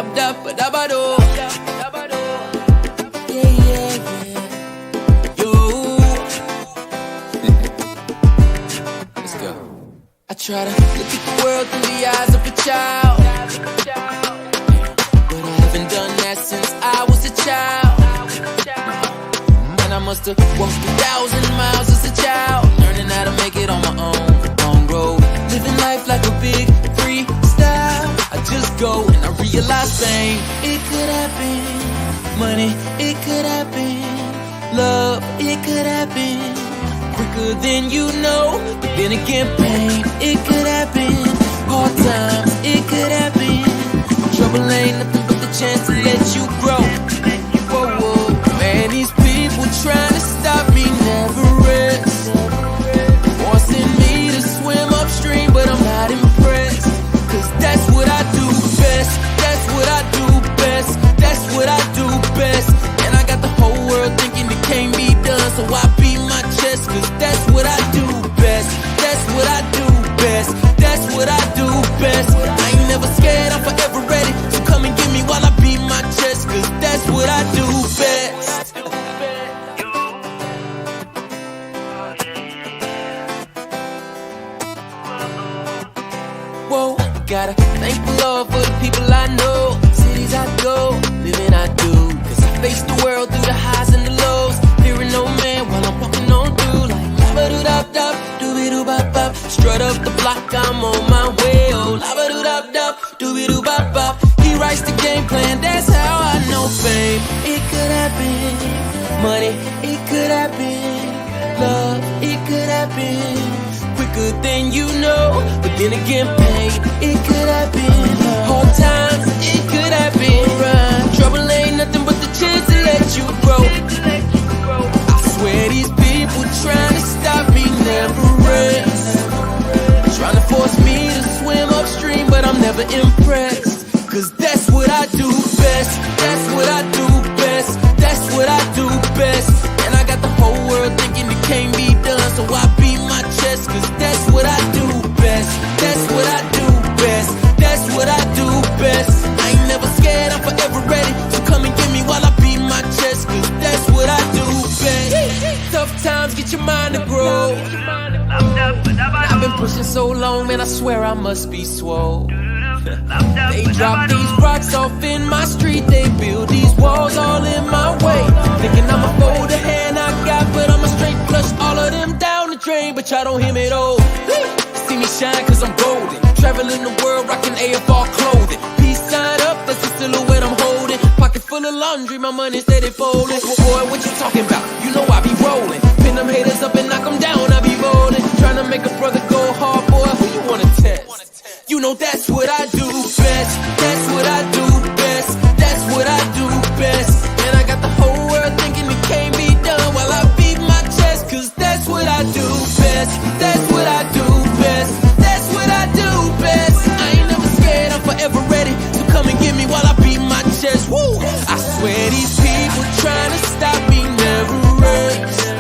Abda-ba-da-ba-do. Yeah. Yo. Let's go. I try to look at the world through the eyes of a child, but I haven't done that since I was a child. And I must have walked 1,000 miles as a child, learning how to make it on my own. Long road, living life like a big freestyle. I just go and I realize fame, it could happen. Money, it could happen. Love, it could happen. Quicker than you know, but then again pain, it could happen. Hard times, it could happen. Trouble ain't nothing but the chance to let you grow. Whoa, man, these people trying to stop me never rest, forcing me to swim upstream, but I'm not impressed. Cause that's what I do best. That's what I do best. That's what I do best. And I got the whole world thinking it can't be done, so I beat my chest. Cause that's what I do best. That's what I do best. That's what I do best. I ain't never scared, I'm forever ready. So come and get me while I beat my chest. Cause that's what I do best. Whoa, gotta thank the Lord for the people I know, cities I go, living I do. Cause I face the world through the highs and the lows, fearing no man while I'm walking on through. Like lava-doo-dop-dop, doo-be-doo-bop-bop, strut up the block, I'm on my way. Oh, lava-doo-dop-dop, doo-be-doo-bop-bop, he writes the game plan, that's how I know fame. It could happen. Money, it could happen. Love, it could happen. Quicker than you know, but then again pain, it could happen. Hard times, it could happen. Right. Trouble ain't nothing but the chance to let you grow. I swear these people trying to stop me never rest, trying to force me to swim upstream, but I'm never impressed. Cause that's what I do best. That's what I do best. That's what I do best. And I got the whole world thinking it can't be done, so I beat my chest. Cause that's what I do best. That's what I do best. That's what I do best. I ain't never scared, I'm forever ready. So come and get me while I beat my chest. Cause that's what I do best. Tough times get your mind to grow. I've been pushing so long, man, I swear I must be swole. They drop these rocks off in my street, they build these walls all in my way, thinking I'ma fold the hand I got, but I'ma straight flush all of them down the drain. But y'all don't hear me though. See me shine cause I'm golden, traveling the world rocking AFR clothing. Peace sign up, that's the silhouette I'm holding. Pocket full of laundry, my money steady folding. Boy, what you talking about? You know I be rolling. Pin them haters up and knock them down, I be rolling. Trying to make a brother go hard, boy, who you wanna test? You know that's what I do best. That's what I do best. That's what I do best. And I got the whole world thinking it can't be done while I beat my chest. Cause that's what I do best. That's what I do best. That's what I do best. I ain't never scared, I'm forever ready. So come and get me while I beat my chest. Woo! I swear these people trying to stop me never rest,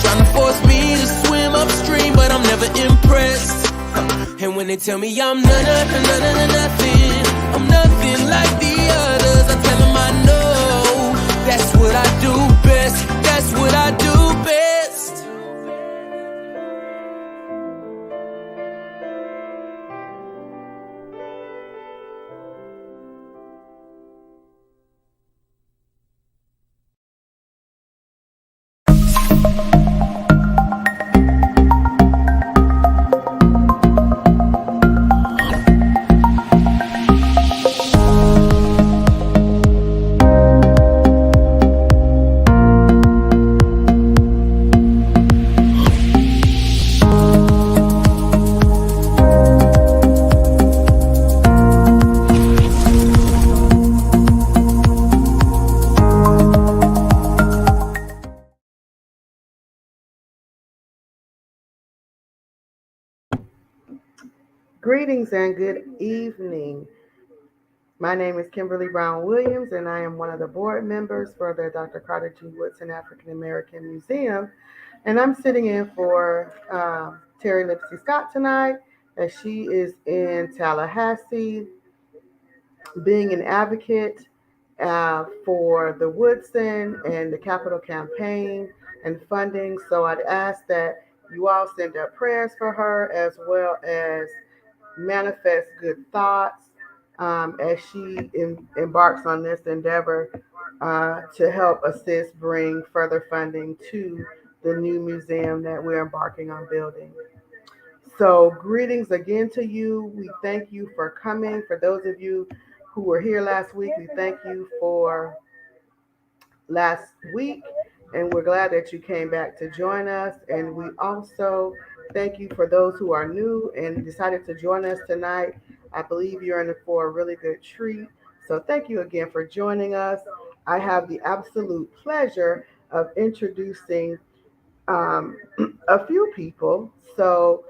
trying to force me to swim upstream, but I'm never impressed. And when they tell me I'm nothing, I'm nothing like the others, I tell them I know that's what I do best. That's what I do best. Greetings and good evening. My name is Kimberly Brown Williams, and I am one of the board members for the Dr. Carter G. Woodson African American Museum. And I'm sitting in for Terry Lipsy Scott tonight, as she is in Tallahassee being an advocate for the Woodson and the capital campaign and funding. So I'd ask that you all send up prayers for her as well as manifest good thoughts as she embarks on this endeavor to help assist bring further funding to the new museum that we're embarking on building. So, greetings again to you. We thank you for coming. For those of you who were here last week, we thank you for last week, and we're glad that you came back to join us. And we also thank you for those who are new and decided to join us tonight. I believe you're in for a really good treat. So, thank you again for joining us. I have the absolute pleasure of introducing um, a few people. So,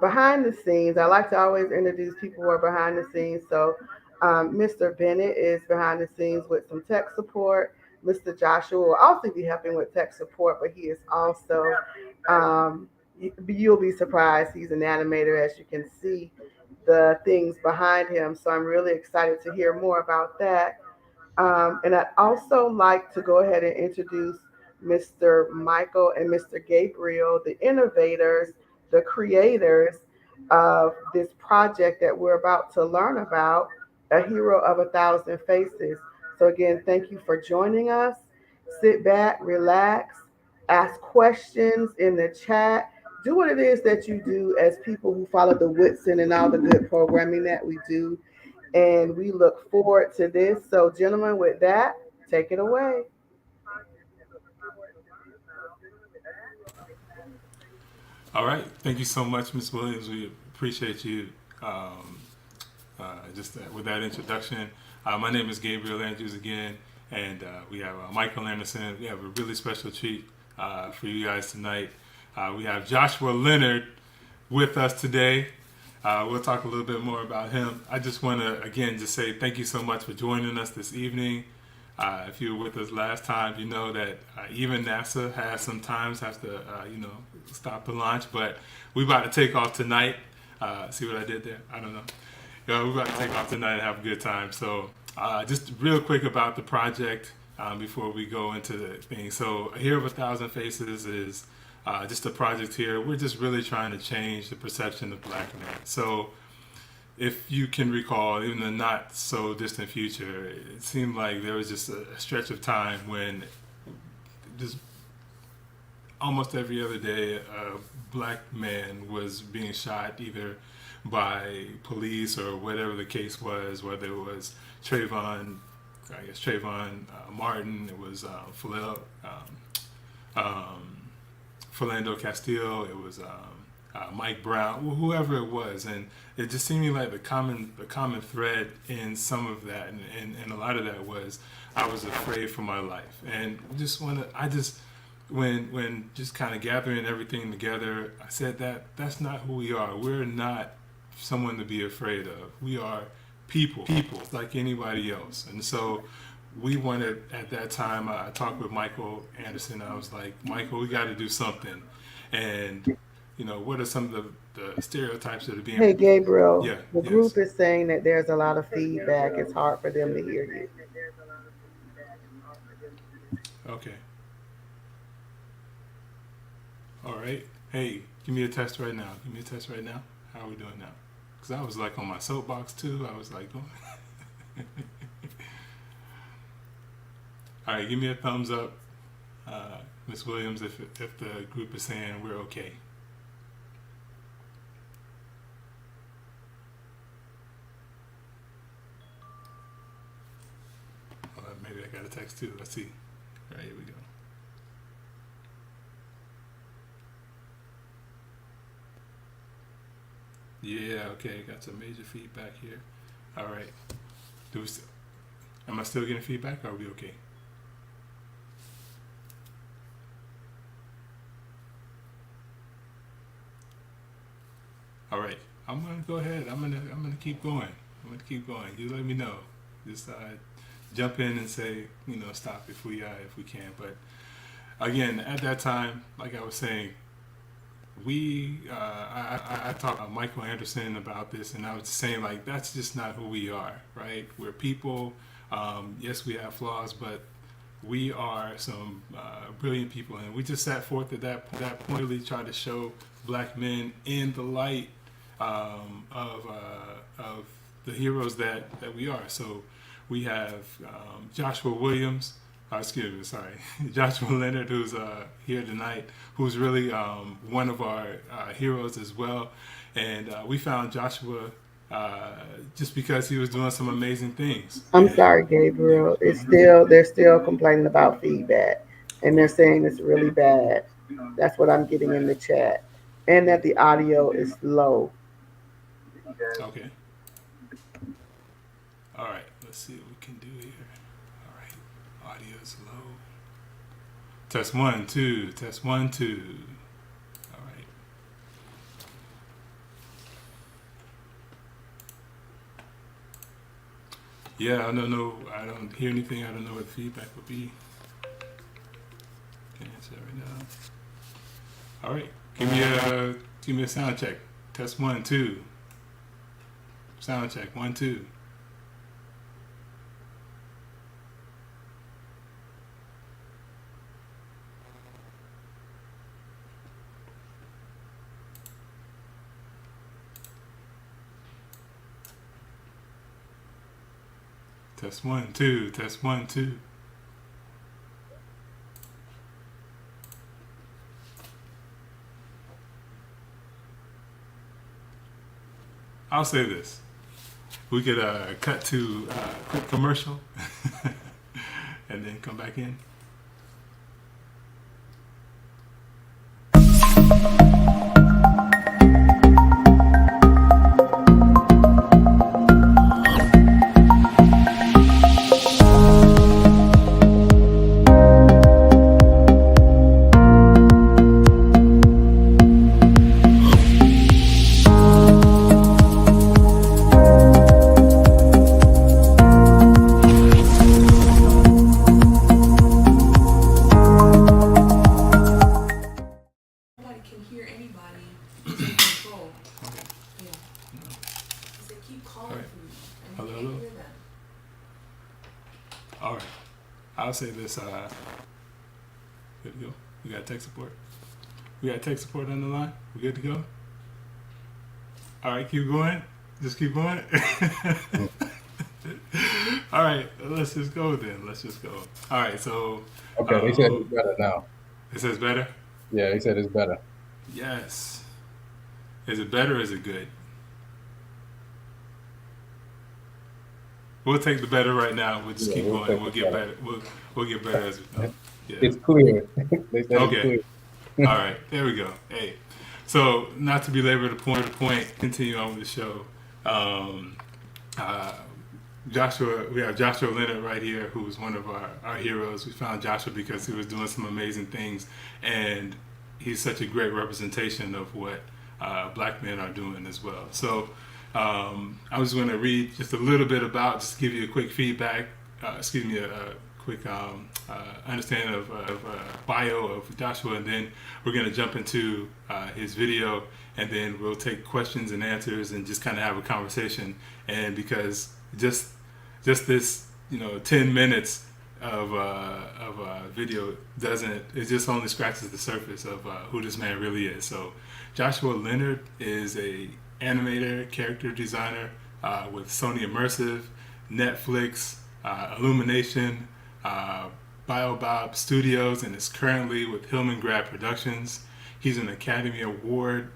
behind the scenes, I like to always introduce people who are behind the scenes. So, Mr. Bennett is behind the scenes with some tech support. Mr. Joshua will also be helping with tech support, but he is also, you'll be surprised, he's an animator, as you can see the things behind him. So, I'm really excited to hear more about that. And I'd also like to go ahead and introduce Mr. Michael and Mr. Gabriel, the innovators, the creators of this project that we're about to learn about, A Hero of a Thousand Faces. So, again, thank you for joining us. Sit back, relax, ask questions in the chat. Do what it is that you do as people who follow the Whitson and all the good programming that we do, and we look forward to this. So, gentlemen, with that, take it away. All right. Thank you so much, Ms. Williams. We appreciate you um, just with that introduction. My name is Gabriel Andrews again, and we have Michael Anderson. We have a really special treat for you guys tonight. We have Joshua Leonard with us today. We'll talk a little bit more about him. I just want to, again, just say thank you so much for joining us this evening. If you were with us last time, you know that even NASA has sometimes has to, stop the launch. But we're about to take off tonight. See what I did there? I don't know. We're about to take off tonight and have a good time. So just real quick about the project before we go into the thing. So Here of a Thousand Faces is just a project here. We're just really trying to change the perception of black men. So if you can recall, even in the not so distant future, it seemed like there was just a stretch of time when just almost every other day a black man was being shot either by police or whatever the case was, whether it was Trayvon Martin, it was Philando Castile, it was Mike Brown, whoever it was, and it just seemed like the common thread in some of that, and a lot of that was I was afraid for my life, and when just kind of gathering everything together, I said that's not who we are. We're not someone to be afraid of. We are people like anybody else, and so we wanted at that time. I talked with Michael Anderson. I was like, Michael, we got to do something, and what are some of the stereotypes that are being? Hey, Gabriel, Yeah. the Yes. group is saying that there's a lot of feedback. It's hard for them to hear you. Okay. All right. Hey, give me a test right now. Give me a test right now. How are we doing now? Because I was like on my soapbox too. I was like, going. All right. Give me a thumbs up, Miss Williams, if the group is saying we're okay. Maybe I got a text too. Let's see. All right, here we go. Yeah, okay, got some major feedback here. All right. Am I still getting feedback, or are we okay? All right. I'm gonna go ahead. I'm gonna keep going. I'm gonna keep going. You let me know. Just jump in and say, stop if we can. But again, at that time, like I was saying, I talked to Michael Anderson about this, and I was just saying, like, that's just not who we are, right? We're people. Yes, we have flaws, but we are some brilliant people, and we just sat forth at that point, really tried to show Black men in the light of the heroes that we are. So we have Joshua Williams. Joshua Leonard, who's here tonight, who's really one of our heroes as well. And we found Joshua just because he was doing some amazing things. I'm sorry, Gabriel. They're still complaining about feedback, and they're saying it's really bad. That's what I'm getting in the chat, and that the audio is low. Okay. All right. Let's see what we can do here. All right. Audio's low. Test 1, 2. Test 1, 2. All right. Yeah, I don't know. I don't hear anything. I don't know what the feedback would be. Can't answer that right now. All right. Give me a sound check. Test 1, 2. Sound check. 1, 2. Test 1, 2. Test 1, 2. I'll say this. We could cut to a quick commercial and then come back in. I'll say this. Good to go. We got tech support. We got tech support on the line. We good to go? All right, keep going. Just keep going. All right, let's just go then. Let's just go. All right, so. Okay, they said it's better now. It says better? Yeah, they said it's better. Yes. Is it better or is it good? We'll take the better right now. We'll just keep going. We'll get better. We'll get better as we go. Yeah. It's clear. They said okay. It's clear. All right. There we go. Hey. So not to belabor the point, continue on with the show. We have Joshua Leonard right here, who's one of our heroes. We found Joshua because he was doing some amazing things, and he's such a great representation of what Black men are doing as well. So I was going to read just a little bit about, just to give you a quick feedback, a quick understanding of bio of Joshua, and then we're going to jump into his video, and then we'll take questions and answers and just kind of have a conversation. And because just this 10 minutes of video it just only scratches the surface of who this man really is. So Joshua Leonard is a animator, character designer with Sony Immersive, Netflix, Illumination, Biobob Studios, and is currently with Hillman Grad Productions. He's an Academy Award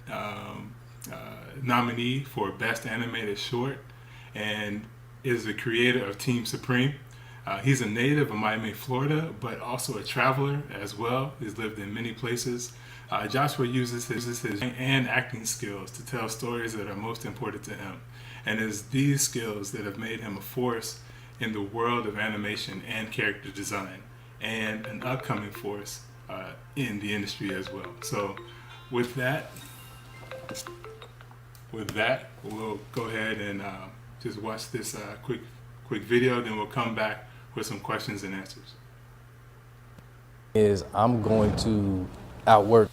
nominee for Best Animated Short, and is the creator of Team Supreme. He's a native of Miami, Florida, but also a traveler as well. He's lived in many places. Joshua uses his and acting skills to tell stories that are most important to him, and it's these skills that have made him a force in the world of animation and character design, and an upcoming force in the industry as well. So with that, we'll go ahead and just watch this quick video, then we'll come back with some questions and answers. I'm going to outwork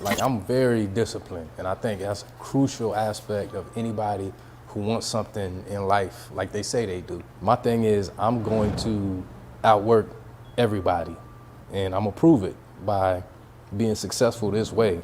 Like, I'm very disciplined, and I think that's a crucial aspect of anybody who wants something in life like they say they do. My thing is, I'm going to outwork everybody, and I'm gonna prove it by being successful this way.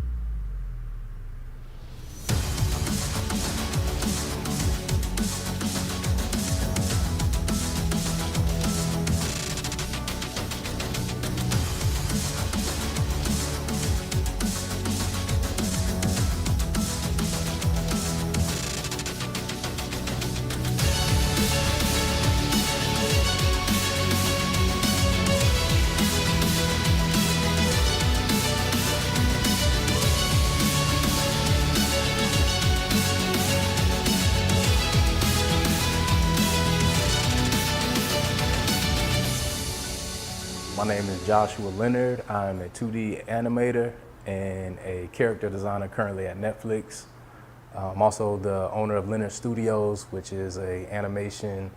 My name is Joshua Leonard. I'm a 2D animator and a character designer currently at Netflix. I'm also the owner of Leonard Studios, which is an animation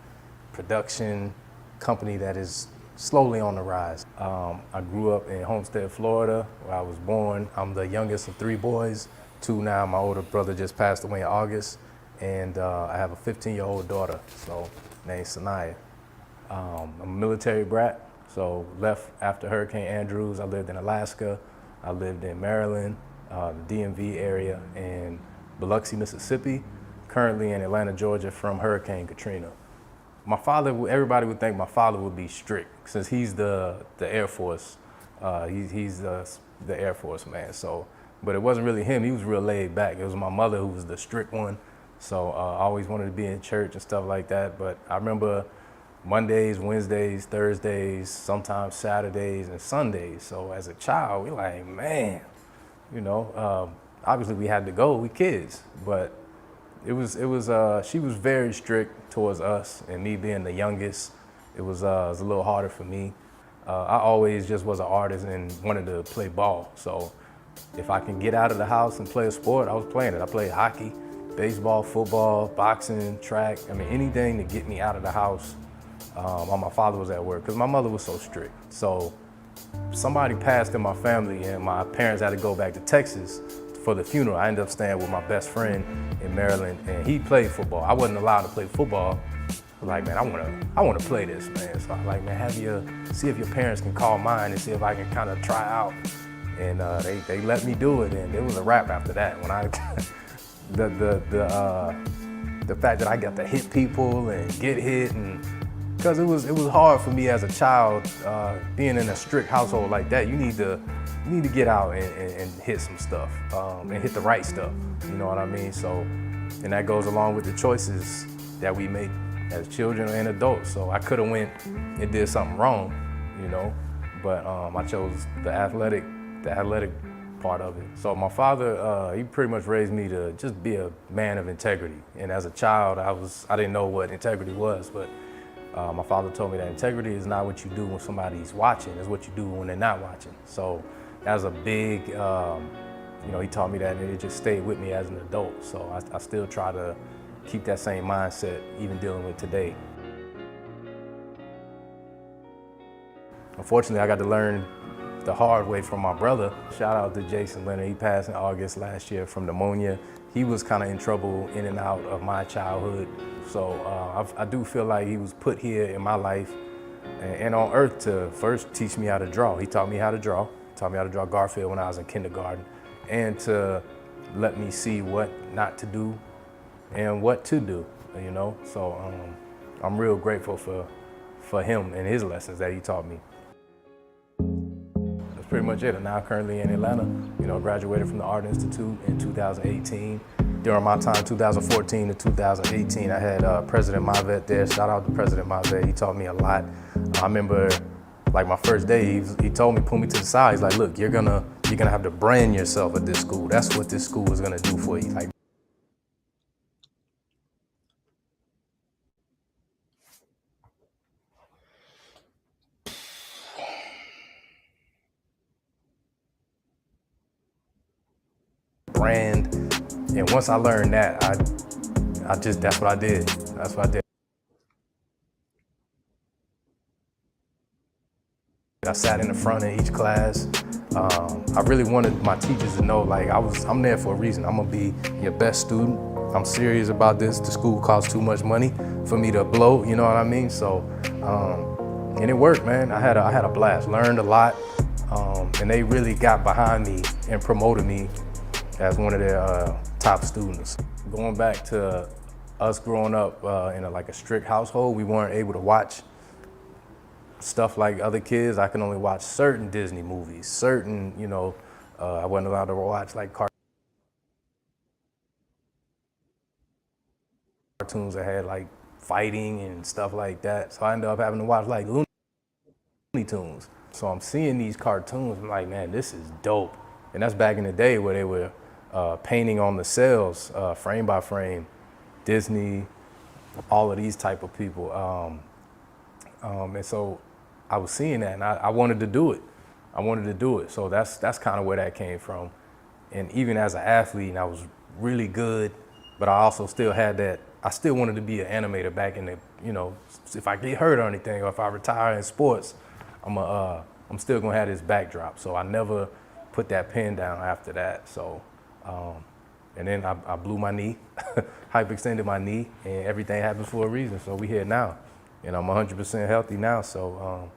production company that is slowly on the rise. I grew up in Homestead, Florida, where I was born. I'm the youngest of 3 boys, 2 now. My older brother just passed away in August, and I have a 15-year-old daughter, named Sanaya. I'm a military brat. So left after Hurricane Andrews. I lived in Alaska. I lived in Maryland, the DMV area, and Biloxi, Mississippi. Currently in Atlanta, Georgia from Hurricane Katrina. My father, everybody would think my father would be strict since he's the Air Force. He's the Air Force man. So, but it wasn't really him. He was real laid back. It was my mother who was the strict one. So I always wanted to be in church and stuff like that. But I remember Mondays, Wednesdays, Thursdays, sometimes Saturdays and Sundays. So as a child, we're like, man, obviously we had to go, we kids, but she was very strict towards us, and me being the youngest, it was a little harder for me. I always just was an artist and wanted to play ball. So if I can get out of the house and play a sport, I was playing it. I played hockey, baseball, football, boxing, track. I mean, anything to get me out of the house while my father was at work, because my mother was so strict. So somebody passed in my family, and my parents had to go back to Texas for the funeral. I ended up staying with my best friend in Maryland, and he played football. I wasn't allowed to play football. I'm like, man, I want to play this, man. So I'm like, man, see if your parents can call mine and see if I can kind of try out. And they let me do it, and it was a wrap after that. When I the fact that I got to hit people and get hit, and because it was hard for me as a child, being in a strict household like that. You need to get out and hit some stuff, and hit the right stuff. You know what I mean? So, and that goes along with the choices that we make as children and adults. So I could have went and did something wrong, but I chose the athletic part of it. So my father, he pretty much raised me to just be a man of integrity. And as a child, I didn't know what integrity was, but my father told me that integrity is not what you do when somebody's watching, it's what you do when they're not watching. So that was a big, he taught me that, and it just stayed with me as an adult. So I still try to keep that same mindset, even dealing with today. Unfortunately, I got to learn the hard way from my brother. Shout out to Jason Leonard. He passed in August last year from pneumonia. He was kind of in trouble in and out of my childhood. So I do feel like he was put here in my life and on earth to first teach me how to draw. He taught me how to draw. Taught me how to draw Garfield when I was in kindergarten, and to let me see what not to do and what to do, So I'm real grateful for him and his lessons that he taught me. That's pretty much it. I'm now currently in Atlanta. Graduated from the Art Institute in 2018. During my time, 2014 to 2018, I had President Mavet there. Shout out to President Mavet. He taught me a lot. I remember, like, my first day, he told me, pull me to the side. He's like, look, you're gonna have to brand yourself at this school. That's what this school is gonna do for you. Like, brand. And once I learned that, that's what I did. That's what I did. I sat in the front of each class, I really wanted my teachers to know, like, I'm there for a reason. I'm gonna be your best student. I'm serious about this. The school costs too much money for me to blow, you know what I mean? So, and it worked, man. I had a blast, learned a lot, and they really got behind me and promoted me as one of their top students. Going back to us growing up in a strict household, we weren't able to watch stuff like other kids. I can only watch certain Disney movies, certain, I wasn't allowed to watch like cartoons that had like fighting and stuff like that. So I ended up having to watch like Looney Tunes. So I'm seeing these cartoons, I'm like, man, this is dope. And that's back in the day where they were painting on the cells, frame by frame, Disney, all of these type of people. And so I was seeing that and I wanted to do it. So that's kind of where that came from. And even as an athlete, I was really good, but I also still had that, I still wanted to be an animator back in the, if I get hurt or anything, or if I retire in sports, I'm still gonna have this backdrop. So I never put that pen down after that. So, and then I blew my knee, hyperextended my knee, and everything happens for a reason. So we here now, and I'm 100% healthy now. So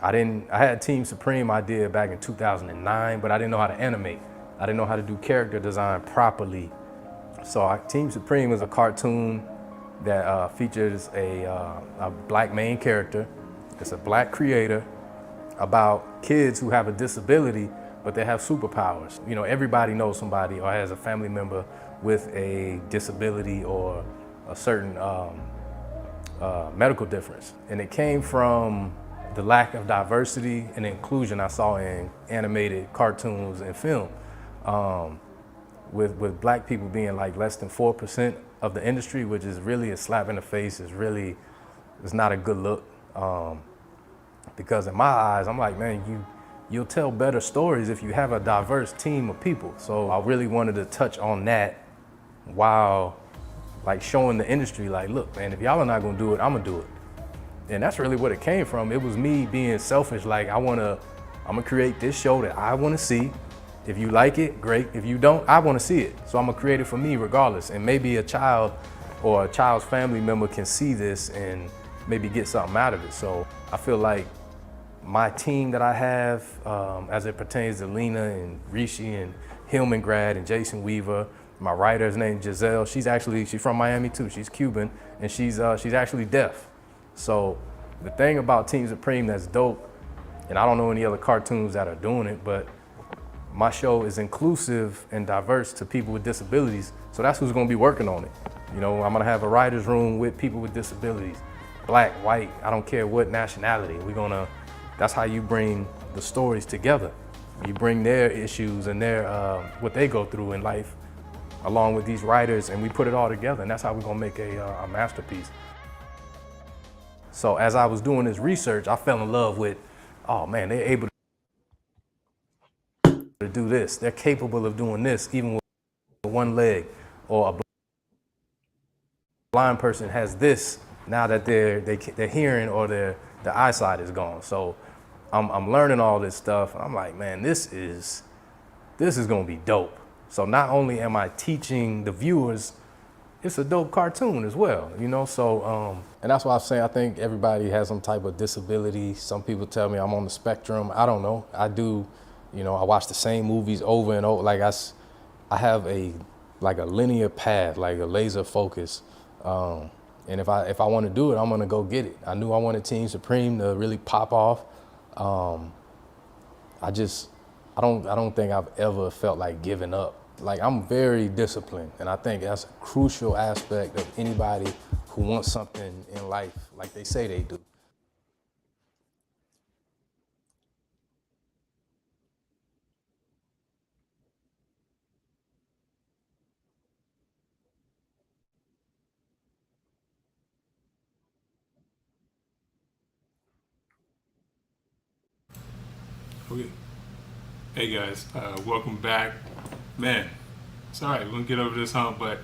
I had Team Supreme I did back in 2009, but I didn't know how to animate. I didn't know how to do character design properly. So Team Supreme is a cartoon that features a black main character. It's a black creator about kids who have a disability, but they have superpowers. Everybody knows somebody or has a family member with a disability or a certain medical difference. And it came from the lack of diversity and inclusion I saw in animated cartoons and film. With black people being like less than 4% of the industry, which is really a slap in the face, it's not a good look. Because in my eyes, I'm like, man, you'll tell better stories if you have a diverse team of people. So I really wanted to touch on that while like showing the industry, like, look, man, if y'all are not gonna do it, I'm gonna do it. And that's really what it came from. It was me being selfish, like I'm gonna create this show that I wanna see. If you like it, great. If you don't, I wanna see it. So I'm gonna create it for me regardless. And maybe a child or a child's family member can see this and maybe get something out of it. So I feel like my team that I have, as it pertains to Lena and Rishi and Hillman grad and Jason Weaver, my writer's named Giselle. She's from Miami too. She's Cuban and she's actually deaf. So the thing about Team Supreme that's dope, and I don't know any other cartoons that are doing it, but my show is inclusive and diverse to people with disabilities. So that's who's gonna be working on it. I'm gonna have a writer's room with people with disabilities, black, white, I don't care what nationality. That's how you bring the stories together. You bring their issues and their what they go through in life along with these writers, and we put it all together, and that's how we're gonna make a masterpiece. So as I was doing this research, I fell in love with, oh man, they're able to do this. They're capable of doing this even with one leg, or a blind person has this now that they're hearing or their eyesight is gone. So I'm learning all this stuff. I'm like, man, this is gonna be dope. So not only am I teaching the viewers, it's a dope cartoon as well, So and that's why I'm saying I think everybody has some type of disability. Some people tell me I'm on the spectrum. I don't know. I do, I watch the same movies over and over. Like I have a linear path, like a laser focus. And if I want to do it, I'm gonna go get it. I knew I wanted Team Supreme to really pop off. I don't think I've ever felt like giving up. Like I'm very disciplined, and I think that's a crucial aspect of anybody who wants something in life like they say they do. Okay. Hey guys, welcome back. Man, it's all right, we're gonna get over this hump, but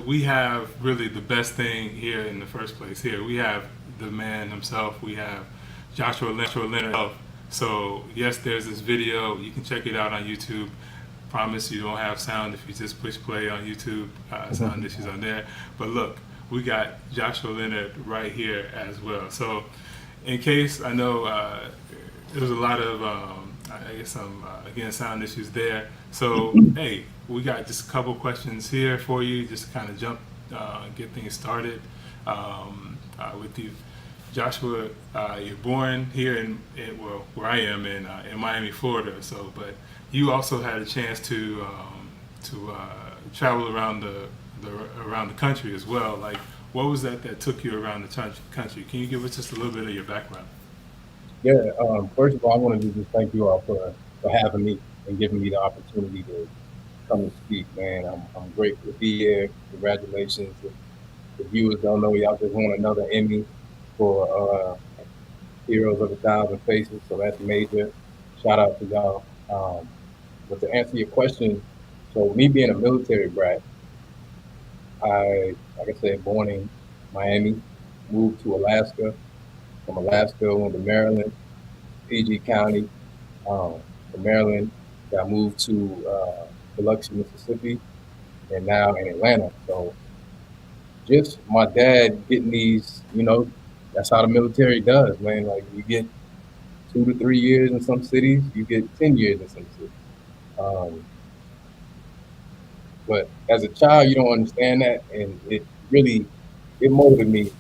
we have really the best thing here in the first place here. We have the man himself, we have Joshua Leonard. So yes, there's this video. You can check it out on YouTube. Promise you don't have sound if you just push play on YouTube. Sound issues on there. But look, we got Joshua Leonard right here as well. So in case, I know there was a lot of, I guess some, again, sound issues there. So, hey, we got just a couple questions here for you, just to kind of jump, get things started with you. Joshua, you're born here well, where I am in Miami, Florida. So, but you also had a chance to travel around the country as well. Like, what was that took you around the country? Can you give us just a little bit of your background? Yeah, first of all, I wanted to just thank you all for having me and giving me the opportunity to come and speak, man. I'm grateful to be here. Congratulations. If the viewers don't know, y'all just won another Emmy for Heroes of a Thousand Faces, so that's major. Shout out to y'all. But to answer your question, so me being a military brat, like I said, born in Miami, moved to Alaska. From Alaska, went to Maryland, PG County. From Maryland, got moved to Biloxi, Mississippi, and now in Atlanta. So just my dad getting these, that's how the military does, man. Like you get 2 to 3 years in some cities, you get 10 years in some cities. But as a child, you don't understand that, and it molded me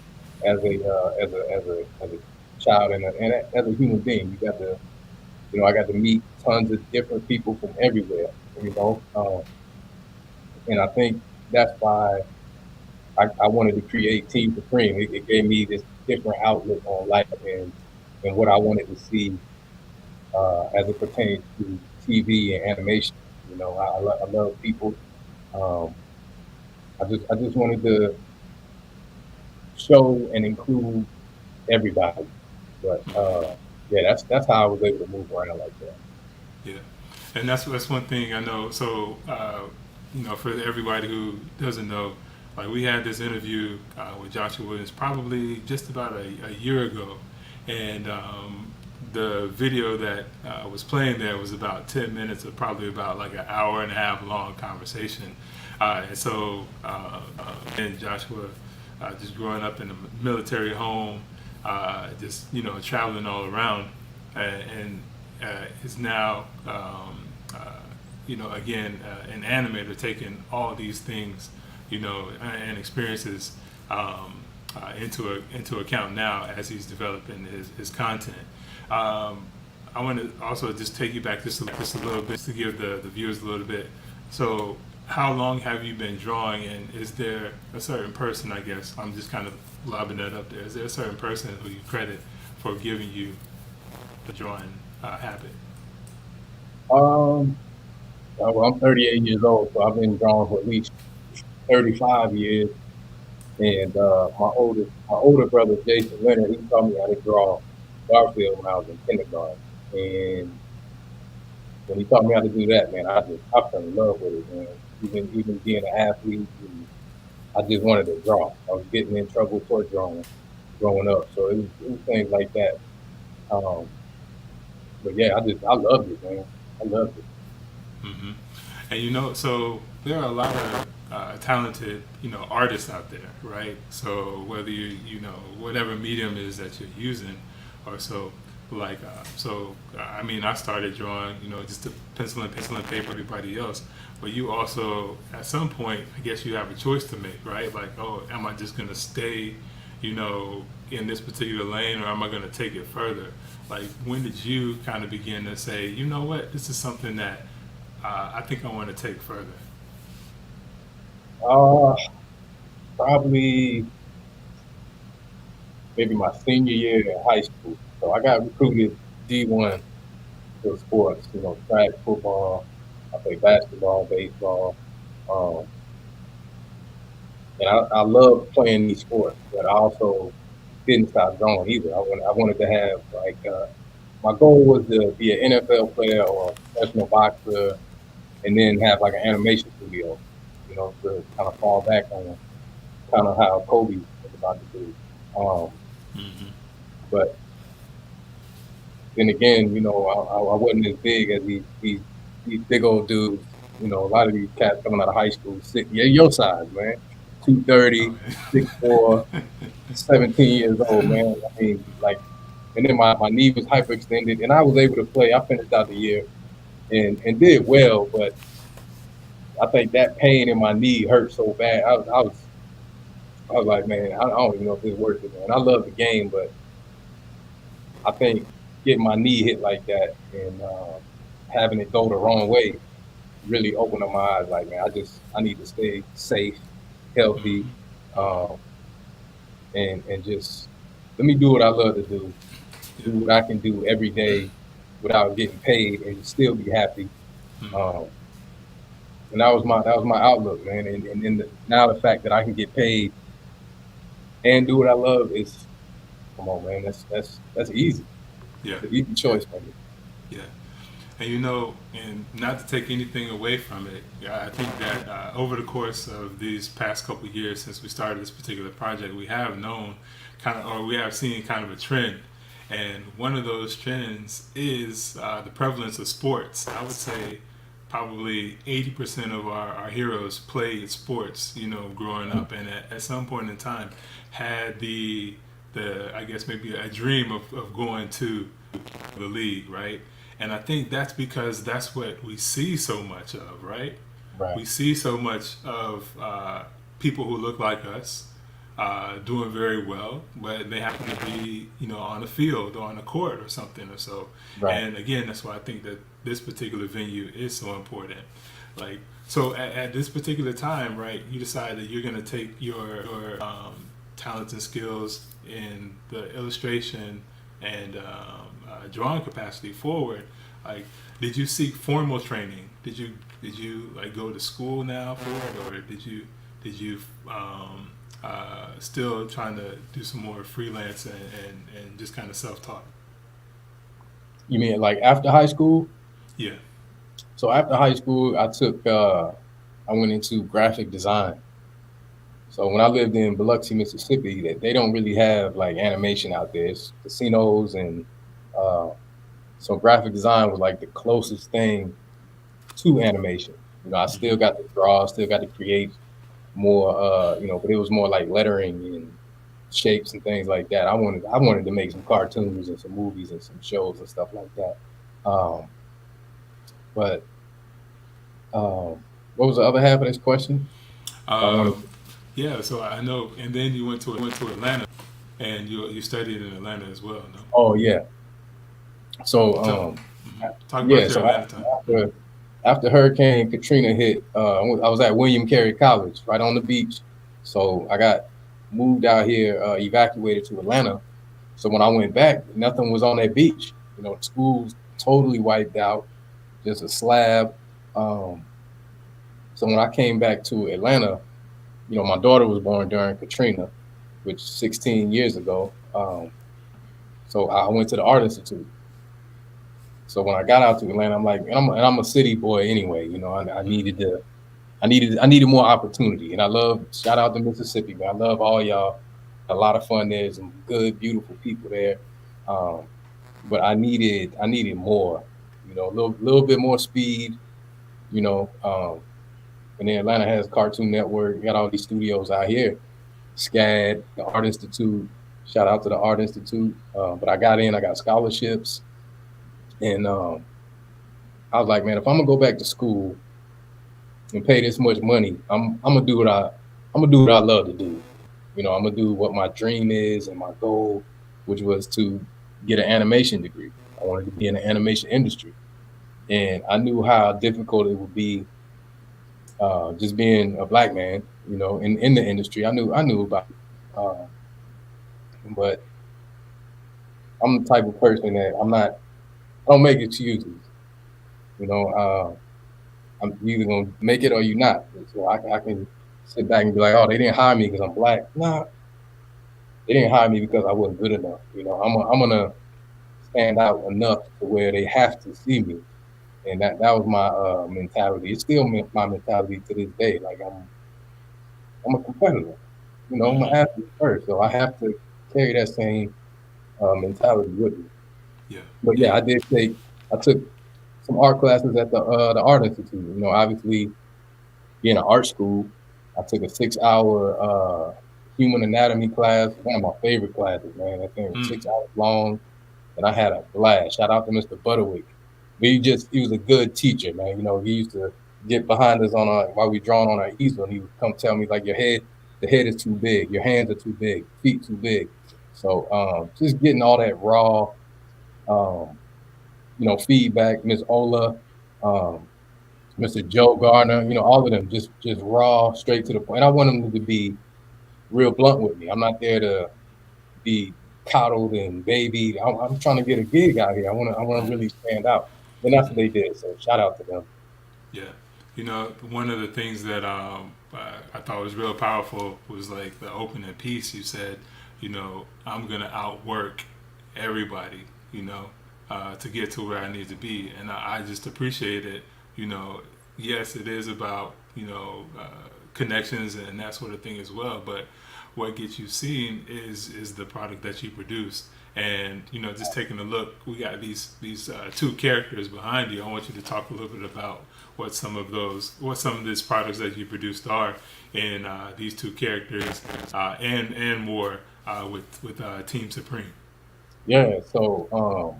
as a child and as a human being. You got to, I got to meet tons of different people from everywhere, and I think that's why I wanted to create Team Supreme. It gave me this different outlook on life and what I wanted to see as it pertains to TV and animation. I love people. I just wanted to show and include everybody. But yeah, that's how I was able to move around like that. Yeah, and that's one thing I know. So for everybody who doesn't know, like we had this interview with Joshua Williams probably just about a year ago, and the video that was playing there was about 10 minutes of probably about like an hour and a half long conversation. And so, and Joshua, just growing up in a military home, just traveling all around, and is now again an animator, taking all these things and experiences into account now as he's developing his content. I want to also just take you back just a little bit to give the viewers a little bit. So how long have you been drawing, and is there a certain person, I guess, I'm just kind of lobbing that up there, is there a certain person who you credit for giving you the drawing habit? Well, I'm 38 years old, so I've been drawing for at least 35 years. And my older brother, Jason Leonard, he taught me how to draw Garfield when I was in kindergarten. And when he taught me how to do that, man, I fell in love with it, man. Even being an athlete, I just wanted to draw. I was getting in trouble for drawing growing up, so it was things like that. But yeah, I loved it, man. I loved it. Mm-hmm. And so there are a lot of talented, artists out there, right? So whether whatever medium is that you're using, or so, like, I mean, I started drawing, just a pencil and paper, everybody else. But you also, at some point, I guess you have a choice to make, right? Like, oh, am I just gonna stay, in this particular lane, or am I gonna take it further? Like, when did you kind of begin to say, you know what, this is something that I think I want to take further? Probably maybe my senior year in high school. So I got recruited D1 for sports, track, football. I play basketball, baseball. And I love playing these sports, but I also didn't stop drawing either. I wanted to have, like, my goal was to be an NFL player or a professional boxer, and then have like an animation studio, to kind of fall back on kind of how Kobe was about to do. But Then again, I wasn't as big as these big old dudes. A lot of these cats coming out of high school, yeah, your size, man, 230, Okay. 6'4", 17 years old, man. I mean, like, and then my knee was hyperextended, and I was able to play. I finished out the year and did well, but I think that pain in my knee hurt so bad. I was like, man, I don't even know if it's worth it, man. I love the game, but I think getting my knee hit like that and having it go the wrong way really opened up my eyes. Like, man, I need to stay safe, healthy, Mhm. um, and just let me do what I love to do. Yeah. Do what I can do every day without getting paid and still be happy. Mhm. Um, and that was my outlook, man. And now the fact that I can get paid and do what I love is, come on, man. That's easy. Yeah. It's an easy Yeah. choice for me. Yeah. And and not to take anything away from it, yeah, I think that over the course of these past couple of years since we started this particular project, we have known or we have seen kind of a trend. And one of those trends is the prevalence of sports. I would say probably 80% of our heroes played sports, growing up, and at some point in time had the I guess maybe a dream of going to the league, right? And I think that's because that's what we see so much of, right? Right. We see so much of people who look like us doing very well, but they happen to be, on the field or on the court or something or so. Right. And again, that's why I think that this particular venue is so important. Like, so at this particular time, right, you decide that you're going to take your talents and skills in the illustration and drawing capacity forward. Like, did you seek formal training? Did you like go to school now for it, or did you still trying to do some more freelance and just kind of self-taught? You mean like after high school? Yeah. So after high school, I went into graphic design. So when I lived in Biloxi, Mississippi, they don't really have like animation out there. It's casinos and uh, so graphic design was like the closest thing to animation. I still Hmm. got to draw, still got to create more, but it was more like lettering and shapes and things like that. I wanted to make some cartoons and some movies and some shows and stuff like that. Um, but what was the other half of this question? I wanted. Um, yeah. So I know, and then you went to Atlanta, and you studied in Atlanta as well. No. Oh yeah. So So talk yeah. about your So Atlanta time. after Hurricane Katrina hit, I was at William Carey College, right on the beach. So I got moved out here, evacuated to Atlanta. So when I went back, nothing was on that beach. The school's totally wiped out, just a slab. Um, so when I came back to Atlanta, my daughter was born during Katrina, which 16 years ago. So I went to the Art Institute. So when I got out to Atlanta, I'm like, and I'm a city boy anyway. I needed to, I needed more opportunity. And shout out to Mississippi, man. I love all y'all. A lot of fun there. Some good, beautiful people there. Um, but I needed more. A little bit more speed. You know, um, and then Atlanta has Cartoon Network. You got all these studios out here. SCAD, the Art Institute. Shout out to the Art Institute. But I got in. I got scholarships, and I was like, man, if I'm gonna go back to school and pay this much money, I'm gonna do what I love to do. I'm gonna do what my dream is and my goal, which was to get an animation degree. I wanted to be in the animation industry, and I knew how difficult it would be, just being a black man, in the industry. I knew about it, but I'm the type of person that I don't make excuses. You know, I'm either gonna make it or you not. So I can sit back and be like, oh, they didn't hire me because I'm black. Nah, they didn't hire me because I wasn't good enough. I'm gonna stand out enough to where they have to see me, and that was my mentality. It's still my mentality to this day. Like I'm a competitor. I'm an Hmm. athlete first, so I have to carry that same mentality with me. Yeah. But yeah, I took some art classes at the Art Institute. You know, obviously being an art school, I took a 6 hour human anatomy class, one of my favorite classes, man. That thing was 6 hours long, and I had a blast. Shout out to Mr. Butterwick. But he was a good teacher, man. You know, he used to get behind us while we drawing on our easel, and he would come tell me like the head is too big, your hands are too big, feet too big. So just getting all that raw, um, feedback. Miss Ola, um, Mr. Joe Garner, all of them just raw, straight to the point. And I want them to be real blunt with me. I'm not there to be coddled and babied. I'm trying to get a gig out here. I want to really stand out. And that's what they did. So shout out to them. Yeah. One of the things that I thought was real powerful was like the opening piece. You said, I'm going to outwork everybody, to get to where I need to be. And I just appreciate it. Yes, it is about, connections and that sort of thing as well. But what gets you seen is the product that you produce. And just taking a look, we got these two characters behind you. I want you to talk a little bit about what some of these products that you produced are in these two characters and more with Team Supreme. Yeah. So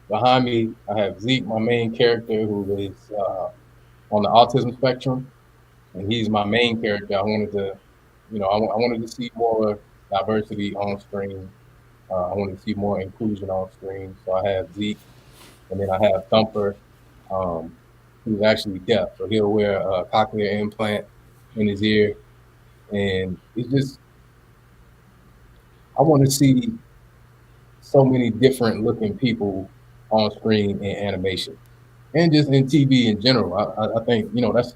behind me, I have Zeke, my main character, who is on the autism spectrum, and he's my main character. I wanted to see more diversity on screen. I wanted to see more inclusion on screen. So I have Zeke, and then I have Thumper, who's actually deaf. So he'll wear a cochlear implant in his ear. And it's just, I want to see so many different looking people on screen in animation and just in TV in general. I think, that's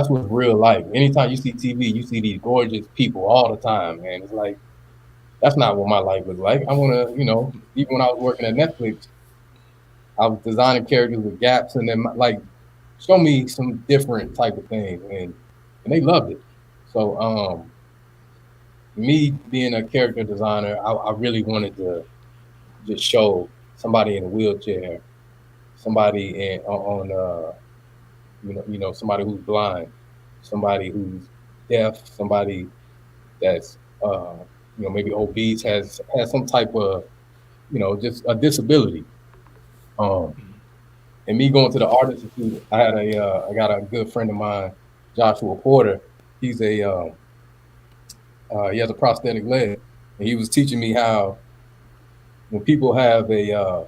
what's real life. Anytime you see TV, you see these gorgeous people all the time, man. It's like, that's not what my life was like. I want to, even when I was working at Netflix, I was designing characters with gaps, and then show me some different type of things, and they loved it. So me being a character designer, I really wanted to just show somebody in a wheelchair, somebody somebody who's blind, somebody who's deaf, somebody that's maybe obese, has some type of just a disability. And me going to the Art Institute, I got a good friend of mine, Joshua Porter. He has a prosthetic leg, and he was teaching me how when people have a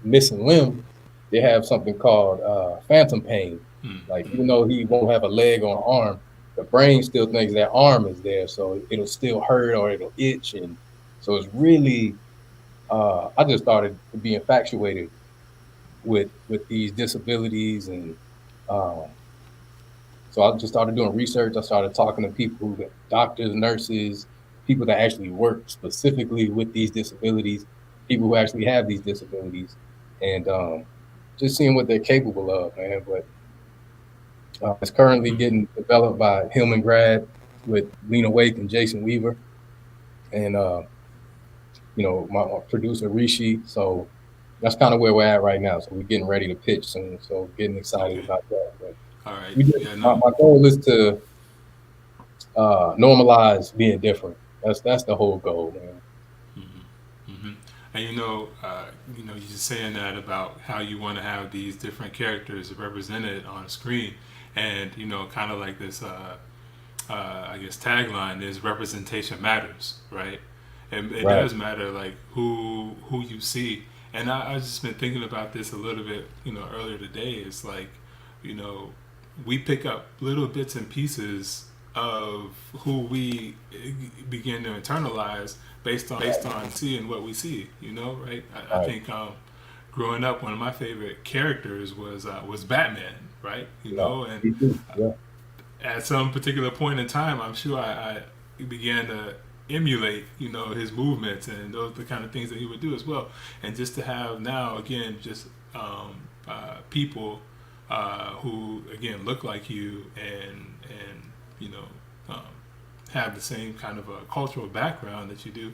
missing limb, they have something called phantom pain. Like, even though he won't have a leg or an arm, the brain still thinks that arm is there, so it'll still hurt or it'll itch, and so it's really. I just started to be infatuated with these disabilities, and so I just started doing research. I started talking to people, doctors, nurses, people that actually work specifically with these disabilities, people who actually have these disabilities, and just seeing what they're capable of, man. But it's currently getting developed by Hillman Grad with Lena Wake and Jason Weaver, and my producer Rishi. So that's kind of where we're at right now. So we're getting ready to pitch soon. So getting excited about that. But all right. My goal is to normalize being different. That's the whole goal, man. And you're just saying that about how you want to have these different characters represented on screen, and kind of like this, I guess tagline is representation matters, right? And it does matter, like who you see. And I've just been thinking about this a little bit, earlier today. It's like, we pick up little bits and pieces of who we begin to internalize based on seeing what we see, right? I think growing up, one of my favorite characters was Batman, right? And at some particular point in time, I'm sure I began to emulate, his movements and the kind of things that he would do as well. And just to have now, again, just people who, again, look like you and have the same kind of a cultural background that you do,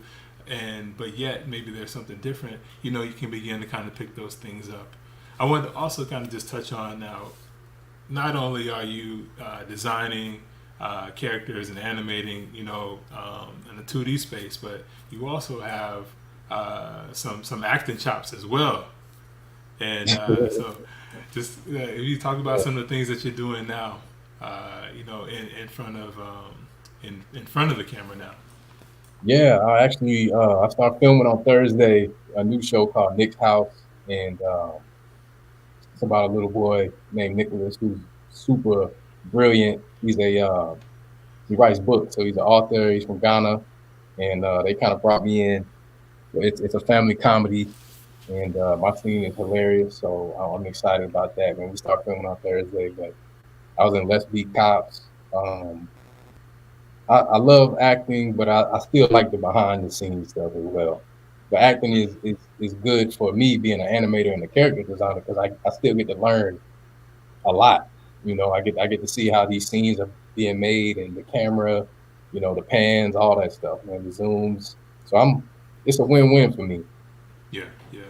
but yet maybe there's something different. You know, you can begin to kind of pick those things up. I want to also kind of just touch on now. Not only are you designing characters and animating, you know, in the 2D space, but you also have some acting chops as well. And so, just if you talk about some of the things that you're doing now, you know, in front of in front of the camera now. Yeah, I started filming on Thursday a new show called Nick's House, and it's about a little boy named Nicholas who's super brilliant. He writes books, so he's an author. He's from Ghana, and they kind of brought me in. It's a family comedy, and my scene is hilarious, so I'm excited about that. When we start filming on Thursday, but I was in Let's Be Cops. I love acting, but I still like the behind the scenes stuff as well. But acting is good for me being an animator and a character designer because I still get to learn a lot. You know, I get to see how these scenes are being made and the camera, you know, the pans, all that stuff, man, the zooms. So it's a win-win for me. Yeah, yeah.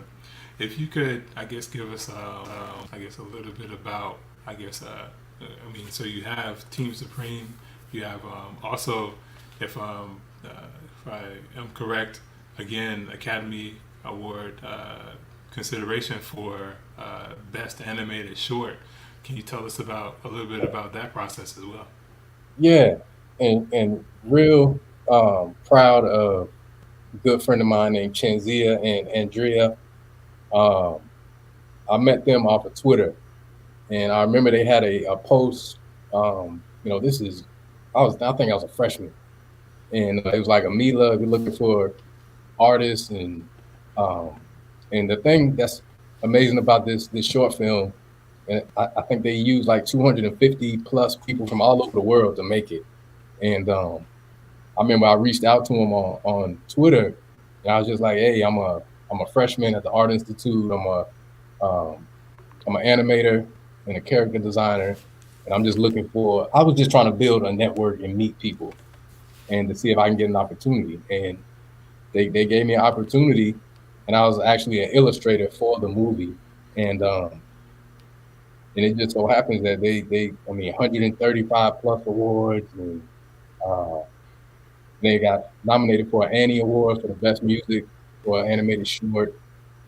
If you could, I guess, give us, I guess, a little bit about, I guess, I mean, so you have Team Supreme, you have also, if I am correct, again, Academy Award consideration for Best Animated Short. Can you tell us a little bit about that process as well? Yeah, and real proud of a good friend of mine named Chenzia and Andrea. Um, I met them off of Twitter, and I remember they had a post. You know, I think I was a freshman, and it was like Amila, we're looking for artists, um, and the thing that's amazing about this short film, and I think they used like 250 plus people from all over the world to make it, and I remember I reached out to him on Twitter, and I was just like, "Hey, I'm a freshman at the Art Institute. Um, I'm an animator and a character designer, and I'm just looking for. I was just trying to build a network and meet people, and to see if I can get an opportunity. And they gave me an opportunity, and I was actually an illustrator for the movie, and and it just so happens that I mean 135 plus awards, and uh, they got nominated for an Annie Award for the best music for an animated short.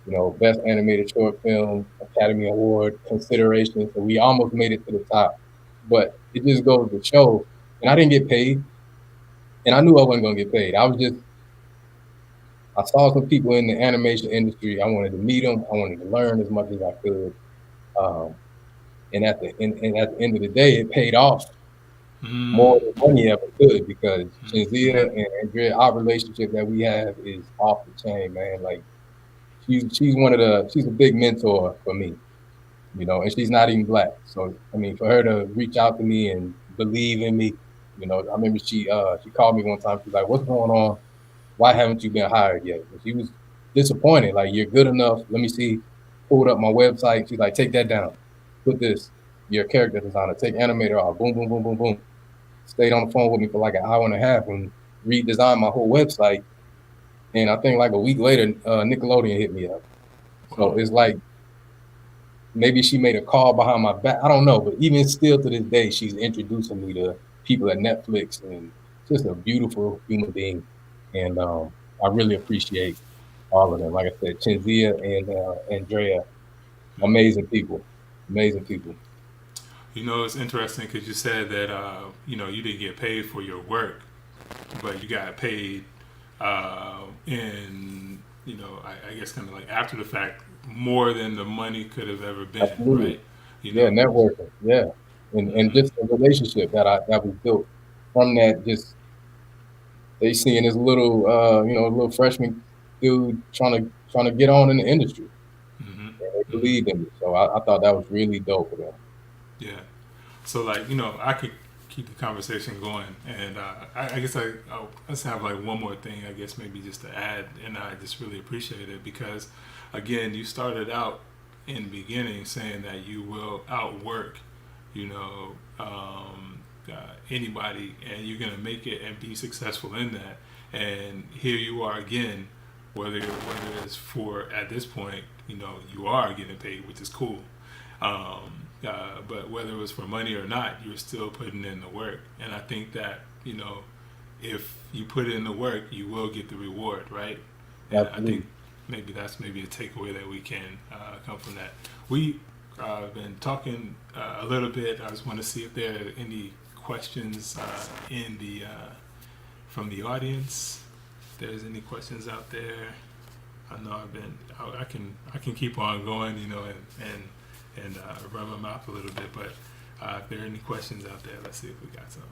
You know, best animated short film, Academy Award consideration. So we almost made it to the top, but it just goes to show. And I didn't get paid, and I knew I wasn't gonna get paid. I saw some people in the animation industry. I wanted to meet them. I wanted to learn as much as I could. Um, and at the end of the day, it paid off more than money ever could because Shinzia and Andrea, our relationship that we have is off the chain, man. Like she's a big mentor for me, you know, and she's not even black. So I mean, for her to reach out to me and believe in me, you know, I remember she called me one time. She's like, "What's going on? Why haven't you been hired yet?" And she was disappointed. Like, "You're good enough. Let me see." Pulled up my website. She's like, "Take that down. Put this. You're a character designer. Take animator off." Boom, boom, boom, boom, boom. Stayed on the phone with me for like an hour and a half and redesigned my whole website. And I think like a week later, Nickelodeon hit me up. So it's like maybe she made a call behind my back. I don't know, but even still to this day, she's introducing me to people at Netflix and just a beautiful human being. And I really appreciate all of them. Like I said, Chenzia and Andrea, amazing people, amazing people. You know, it's interesting because you said that you know, you didn't get paid for your work, but you got paid in, you know, I guess kind of like after the fact more than the money could have ever been, Absolutely. right? You know? Yeah, networking. Yeah, and just the relationship that was built from that. Just they seeing this little you know, little freshman dude trying to get on in the industry. Hmm. And they Hmm. believed in me, so I thought that was really dope of them. Yeah. So like, you know, I could keep the conversation going, and I guess I'll let's have like one more thing. I guess maybe just to add, and I just really appreciate it because, again, you started out in the beginning saying that you will outwork, you know, anybody, and you're gonna make it and be successful in that. And here you are again, whether it's for at this point, you are getting paid, which is cool. But whether it was for money or not, you're still putting in the work. And I think that if you put in the work, you will get the reward, right? And I think that's maybe a takeaway that we can come from that. We been talking a little bit. I just want to see if there are any questions from the audience. If there's any questions out there, I know I can keep on going, and run my mouth a little bit. But if there are any questions out there, let's see if we got some.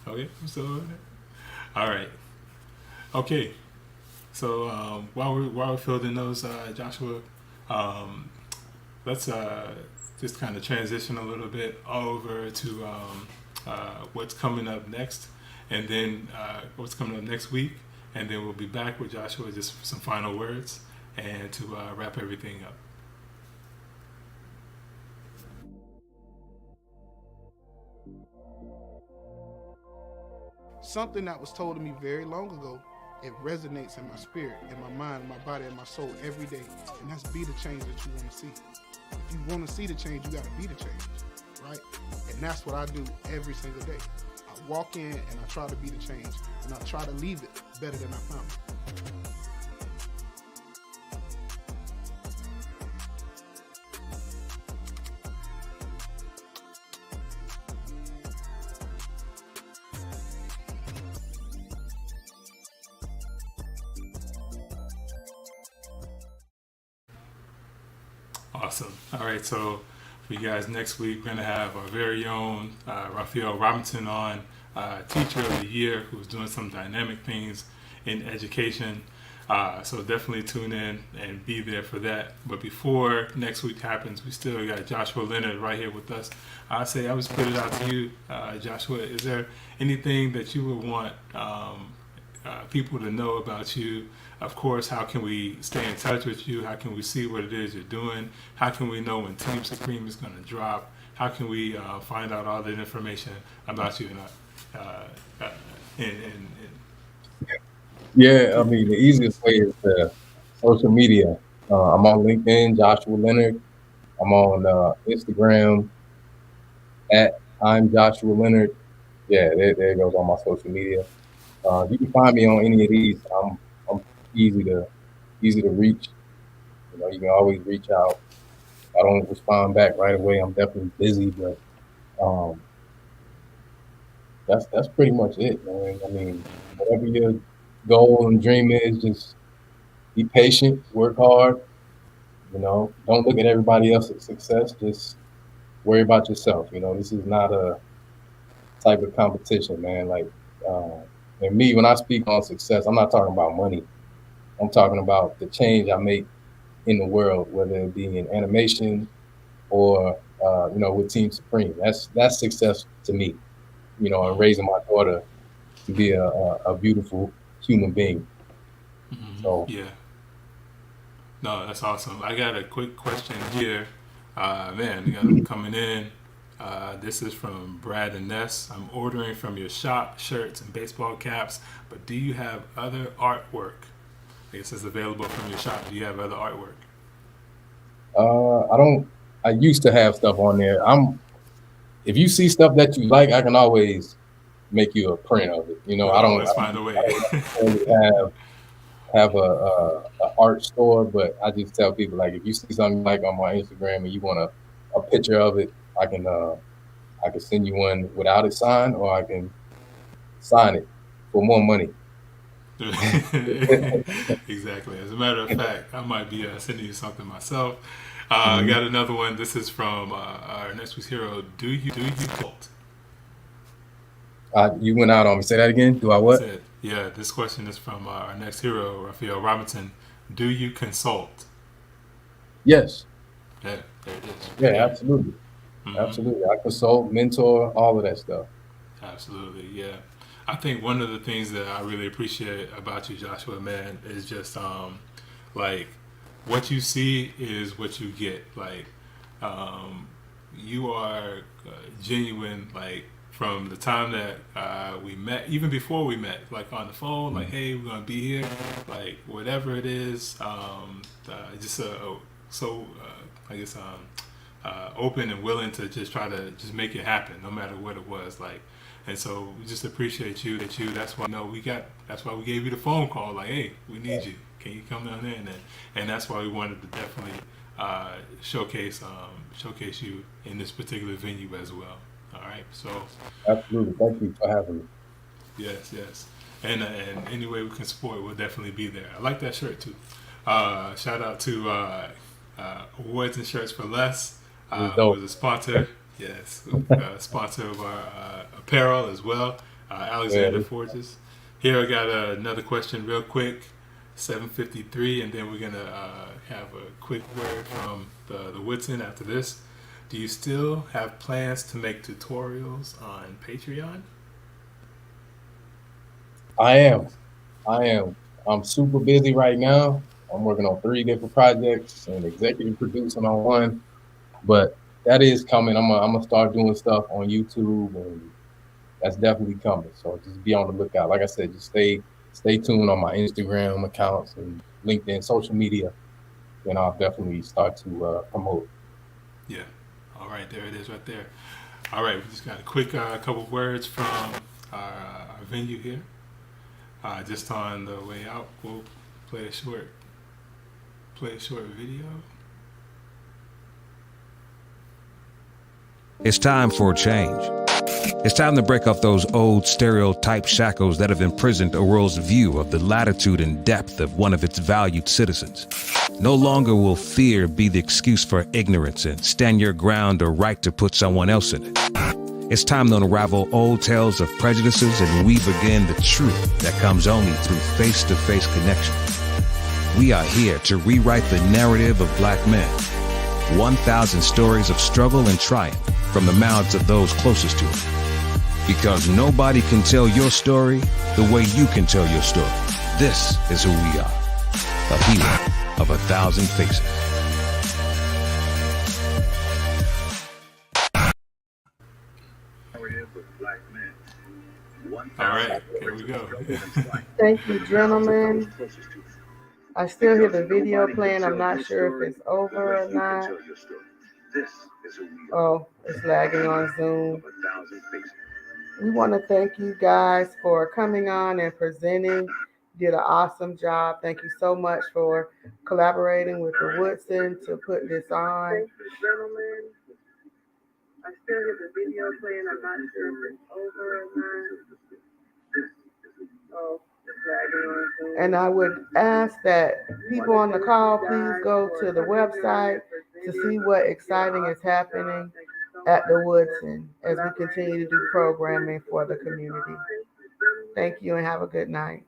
Okay, so all right. Okay, so while we're filling those, Joshua, let's just kind of transition a little bit over to what's coming up next, and then what's coming up next week, and then we'll be back with Joshua, just some final words, and to wrap everything up. Something that was told to me very long ago, it resonates in my spirit, in my mind, my body, and my soul every day. And that's be the change that you want to see. If you want to see the change, you got to be the change, right? And that's what I do every single day. I walk in and I try to be the change, and I try to leave it better than I found it. Awesome. All right, so for you guys next week, we're going to have our very own Raphael Robinson on, Teacher of the Year, who's doing some dynamic things in education. So definitely tune in and be there for that. But before next week happens, we still got Joshua Leonard right here with us. I say I was put it out to you, Joshua. Is there anything that you would want people to know about you? Of course, how can we stay in touch with you? How can we see what it is you're doing? How can we know when Team Supreme is going to drop? How can we find out all the information about you? Yeah, I mean, the easiest way is social media. I'm on LinkedIn, Joshua Leonard. I'm on Instagram at I'm Joshua Leonard. Yeah, there goes on my social media. You can find me on any of these. I'm easy to reach. You can always reach out. I don't respond back right away. I'm definitely busy, but that's pretty much it, man. I mean, whatever your goal and dream is, just be patient, work hard. Don't look at everybody else's success. Just worry about yourself. This is not a type of competition, man. And me, when I speak on success, I'm not talking about money. I'm talking about the change I make in the world, whether it be in animation or, with Team Supreme. That's success to me, and raising my daughter to be a beautiful human being. Mm-hmm. So yeah. No, that's awesome. I got a quick question here. Man, we got them coming in. This is from Brad and Ness. I'm ordering from your shop shirts and baseball caps, but do you have other artwork? I guess it's available from your shop. Do you have other artwork? I don't. I used to have stuff on there. If you see stuff that you like, I can always make you a print of it. I don't. Let's find a way. I don't have a art store, but I just tell people, if you see something like on my Instagram and you want a picture of it, I can send you one without it signed, or I can sign it for more money. Exactly. As a matter of fact, I might be sending you something myself. I got another one. This is from our next week's hero. Do you consult? You went out on me. Say that again. Do I what? Yeah. This question is from our next hero, Raphael Robinson. Do you consult? Yes. Yeah. There it is. Yeah. Absolutely. Mm-hmm. Absolutely. I consult, mentor, all of that stuff. Absolutely. Yeah. I think one of the things that I really appreciate about you, Joshua, man, is just what you see is what you get. Like, you are genuine, like, from the time that we met, even before we met, like on the phone, like, hey, we're gonna be here, like whatever it is, just so I guess open and willing to just try to just make it happen, no matter what it was, like. And so we just appreciate you. That's why that's why we gave you the phone call, like, hey, we need you. Can you come down there? And that's why we wanted to definitely showcase you in this particular venue as well. All right, so Absolutely. Thank you for having me. yes, and any way we can support, we'll definitely be there. I like that shirt too. Shout out to Awards and Shirts for Less, who was a sponsor. Yes, sponsor of our apparel as well. Alexander Forges. Here I got another question, real quick. 7:53, and then we're gonna have a quick word from the Woodson after this. Do you still have plans to make tutorials on Patreon? I am. I'm super busy right now. I'm working on 3 different projects and executive producing on one, but that is coming. I'm gonna start doing stuff on YouTube, and that's definitely coming. So just be on the lookout. Like I said, just stay tuned on my Instagram accounts and LinkedIn social media, and I'll definitely start to promote. Yeah. All right, there it is right there. All right, we just got a quick couple words from our venue here. Just on the way out, we'll play a short video. It's time for a change. It's time to break off those old stereotype shackles that have imprisoned a world's view of the latitude and depth of one of its valued citizens. No longer will fear be the excuse for ignorance and stand your ground or right to put someone else in it. It's time to unravel old tales of prejudices and weave again the truth that comes only through face-to-face connection. We are here to rewrite the narrative of Black men. 1,000 stories of struggle and triumph from the mouths of those closest to it. Because nobody can tell your story the way you can tell your story. This is who we are. A hero of 1,000 faces. All right, here we go. Thank you, gentlemen. I still hear the video playing. I'm not sure if it's over or not. Oh, it's lagging on Zoom. We want to thank you guys for coming on and presenting. You did an awesome job. Thank you so much for collaborating with the Woodson to put this on. Thank you, gentlemen. I still hear the video playing. I'm not sure if it's over or not. Oh, it's lagging on Zoom. And I would ask that people on the call please go to the website to see what exciting is happening at the Woodson as we continue to do programming for the community. Thank you and have a good night.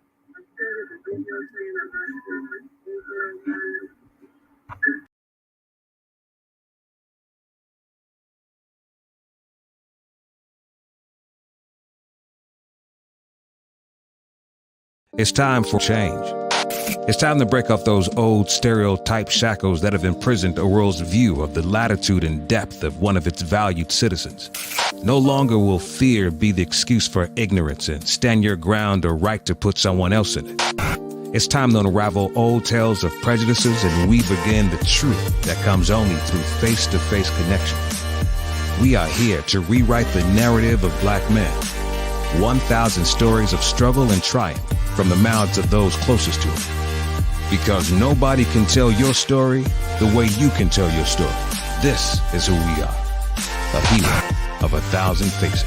It's time for change. It's time to break off those old stereotype shackles that have imprisoned a world's view of the latitude and depth of one of its valued citizens. No longer will fear be the excuse for ignorance and stand your ground or right to put someone else in it. It's time to unravel old tales of prejudices and weave again the truth that comes only through face-to-face connection. We are here to rewrite the narrative of Black men. 1,000 stories of struggle and triumph from the mouths of those closest to it. Because nobody can tell your story the way you can tell your story. This is who we are. A hero of 1,000 faces.